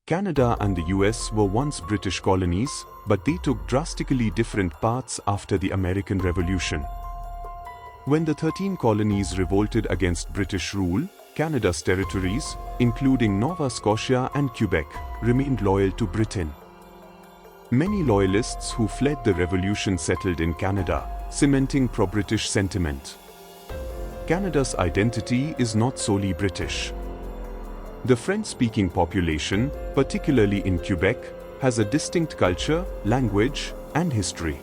Canada and the US were once British colonies, but they took drastically different paths after the American Revolution. When the 13 colonies revolted against British rule, Canada's territories, including Nova Scotia and Quebec, remained loyal to Britain. Many loyalists who fled the Revolution settled in Canada, cementing pro-British sentiment. Canada's identity is not solely British. The French-speaking population, particularly in Quebec, has a distinct culture, language, and history.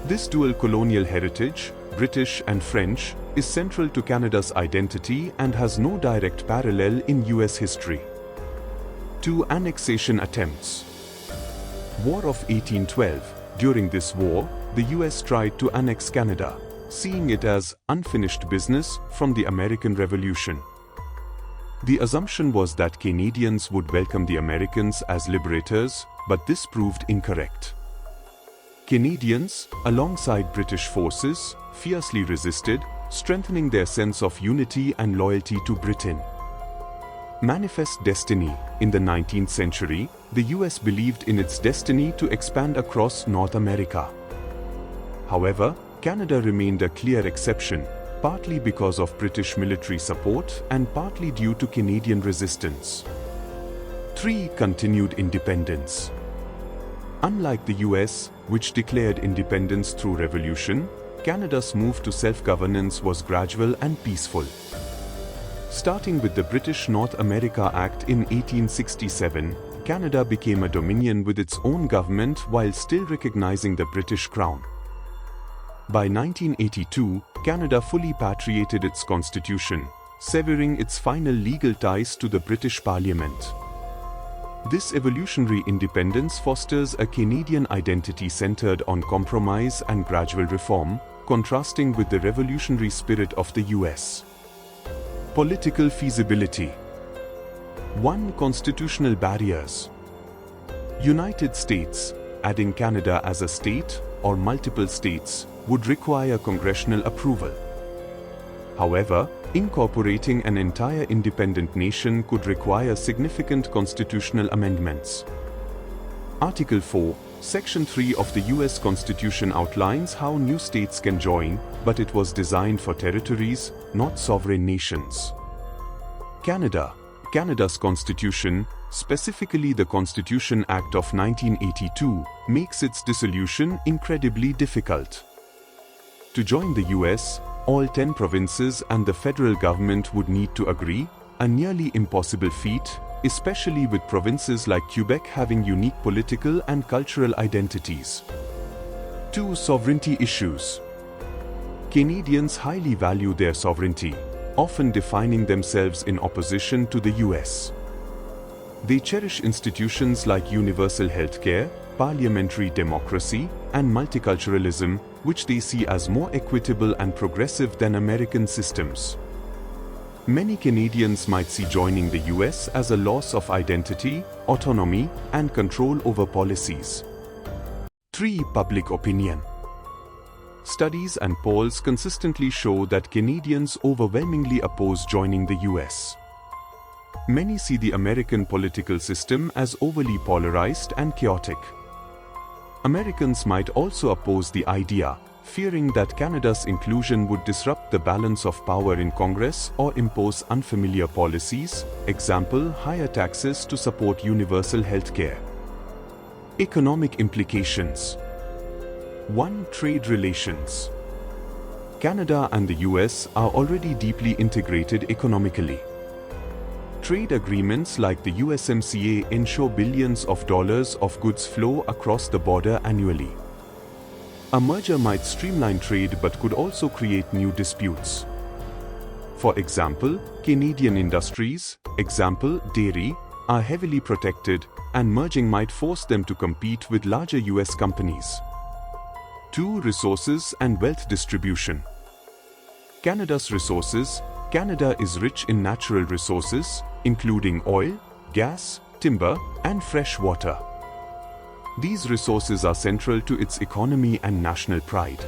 This dual colonial heritage, British and French, is central to Canada's identity and has no direct parallel in US history. 2 Annexation attempts. War of 1812. During this war, the US tried to annex Canada, seeing it as unfinished business from the American Revolution. The assumption was that Canadians would welcome the Americans as liberators, but this proved incorrect. Canadians, alongside British forces, fiercely resisted, strengthening their sense of unity and loyalty to Britain. Manifest destiny. In the 19th century, the US believed in its destiny to expand across North America. However, Canada remained a clear exception, partly because of British military support and partly due to Canadian resistance. 3 Continued independence. Unlike the US, which declared independence through revolution, Canada's move to self-governance was gradual and peaceful. Starting with the British North America Act in 1867, Canada became a dominion with its own government while still recognizing the British Crown. By 1982, Canada fully patriated its constitution, severing its final legal ties to the British Parliament. This evolutionary independence fosters a Canadian identity centered on compromise and gradual reform, contrasting with the revolutionary spirit of the US. Political feasibility. 1 Constitutional barriers. United States, adding Canada as a state, or multiple states, would require congressional approval. However, incorporating an entire independent nation could require significant constitutional amendments. Article 4, Section 3 of the US Constitution outlines how new states can join, but it was designed for territories, not sovereign nations. Canada. Canada's constitution, specifically the Constitution Act of 1982, makes its dissolution incredibly difficult. To join the US, all 10 provinces and the federal government would need to agree, a nearly impossible feat, especially with provinces like Quebec having unique political and cultural identities. 2 Sovereignty issues. Canadians highly value their sovereignty, often defining themselves in opposition to the US. They cherish institutions like universal healthcare, parliamentary democracy, and multiculturalism, which they see as more equitable and progressive than American systems. Many Canadians might see joining the US as a loss of identity, autonomy, and control over policies. 3 Public opinion. Studies and polls consistently show that Canadians overwhelmingly oppose joining the US. Many see the American political system as overly polarized and chaotic. Americans might also oppose the idea, fearing that Canada's inclusion would disrupt the balance of power in Congress or impose unfamiliar policies, example, higher taxes to support universal healthcare. Economic implications. 1 Trade relations. Canada and the US are already deeply integrated economically. Trade agreements like the USMCA ensure billions of dollars of goods flow across the border annually. A merger might streamline trade but could also create new disputes. For example, Canadian industries, example dairy, are heavily protected, and merging might force them to compete with larger US companies. 2 Resources and wealth distribution. Canada's resources. Canada is rich in natural resources, including oil, gas, timber, and fresh water. These resources are central to its economy and national pride.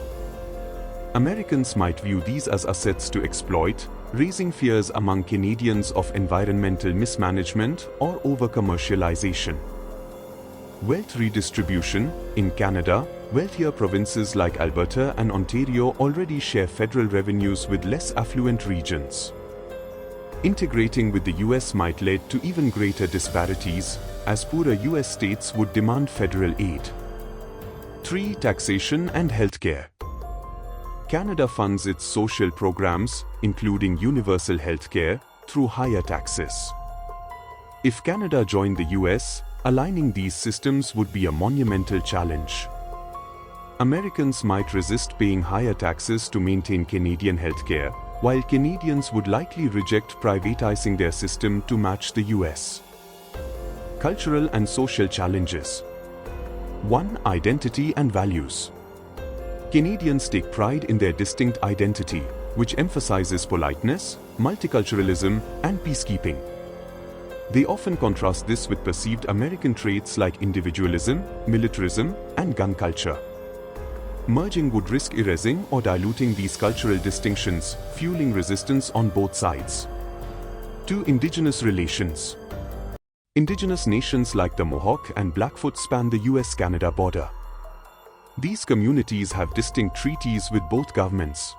Americans might view these as assets to exploit, raising fears among Canadians of environmental mismanagement or over-commercialization. Wealth redistribution. In Canada, wealthier provinces like Alberta and Ontario already share federal revenues with less affluent regions. Integrating with the U.S. might lead to even greater disparities, as poorer U.S. states would demand federal aid. 3. Taxation and healthcare. Canada funds its social programs, including universal healthcare, through higher taxes. If Canada joined the U.S., aligning these systems would be a monumental challenge. Americans might resist paying higher taxes to maintain Canadian healthcare, while Canadians would likely reject privatizing their system to match the US. Cultural and social challenges. 1. Identity and values. Canadians take pride in their distinct identity, which emphasizes politeness, multiculturalism, and peacekeeping. They often contrast this with perceived American traits like individualism, militarism, and gun culture. Merging would risk erasing or diluting these cultural distinctions, fueling resistance on both sides. 2. Indigenous relations. Indigenous nations like the Mohawk and Blackfoot span the U.S. Canada border. These communities have distinct treaties with both governments.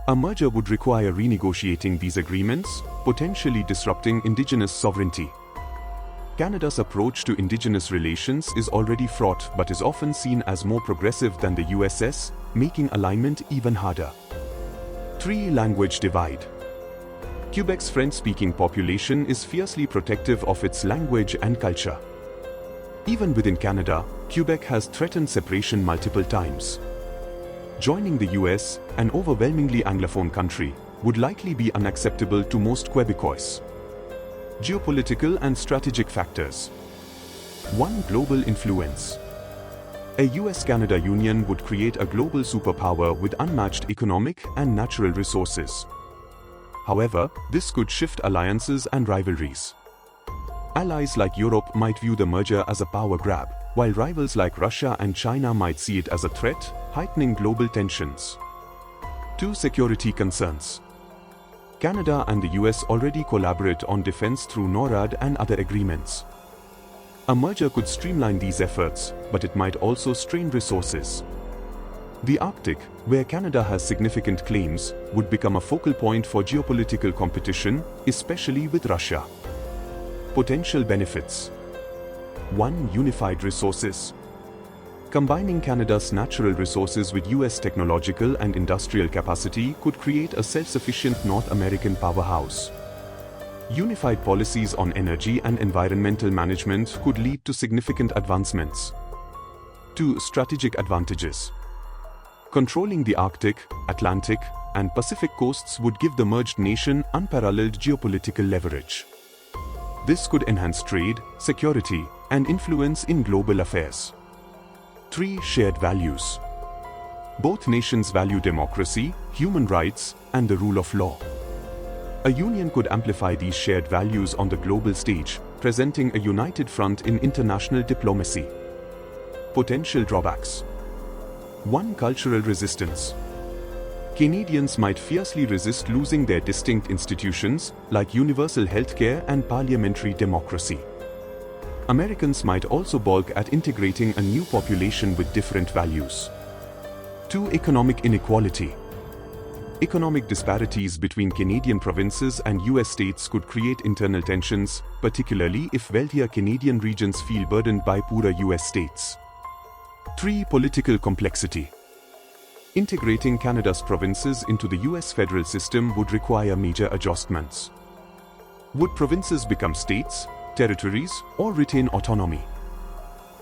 A merger would require renegotiating these agreements, potentially disrupting Indigenous sovereignty. Canada's approach to Indigenous relations is already fraught but is often seen as more progressive than the US's, making alignment even harder. 3. Language divide. Quebec's French-speaking population is fiercely protective of its language and culture. Even within Canada, Quebec has threatened separation multiple times. Joining the US, an overwhelmingly Anglophone country, would likely be unacceptable to most Quebecois. Geopolitical and strategic factors. 1. Global influence. A US-Canada union would create a global superpower with unmatched economic and natural resources. However, this could shift alliances and rivalries. Allies like Europe might view the merger as a power grab, while rivals like Russia and China might see it as a threat, heightening global tensions. 2. Security concerns. Canada and the US already collaborate on defense through NORAD and other agreements. A merger could streamline these efforts, but it might also strain resources. The Arctic, where Canada has significant claims, would become a focal point for geopolitical competition, especially with Russia. Potential benefits. 1. Unified resources. Combining Canada's natural resources with US technological and industrial capacity could create a self-sufficient North American powerhouse. Unified policies on energy and environmental management could lead to significant advancements. 2. Strategic advantages. Controlling the Arctic, Atlantic, and Pacific coasts would give the merged nation unparalleled geopolitical leverage. This could enhance trade, security, and influence in global affairs. 3. Shared values. Both nations value democracy, human rights, and the rule of law. A union could amplify these shared values on the global stage, presenting a united front in international diplomacy. Potential drawbacks. 1. Cultural resistance. Canadians might fiercely resist losing their distinct institutions, like universal healthcare and parliamentary democracy. Americans might also balk at integrating a new population with different values. 2. Economic inequality. Economic disparities between Canadian provinces and US states could create internal tensions, particularly if wealthier Canadian regions feel burdened by poorer US states. 3. Political complexity. Integrating Canada's provinces into the US federal system would require major adjustments. Would provinces become states, territories, or retain autonomy?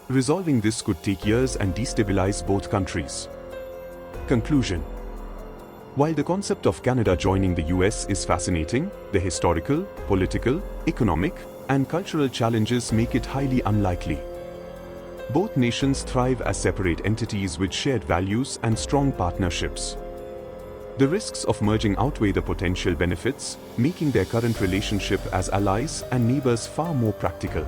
Resolving this could take years and destabilize both countries. Conclusion. While the concept of Canada joining the US is fascinating, the historical, political, economic, and cultural challenges make it highly unlikely. Both nations thrive as separate entities with shared values and strong partnerships. The risks of merging outweigh the potential benefits, making their current relationship as allies and neighbors far more practical.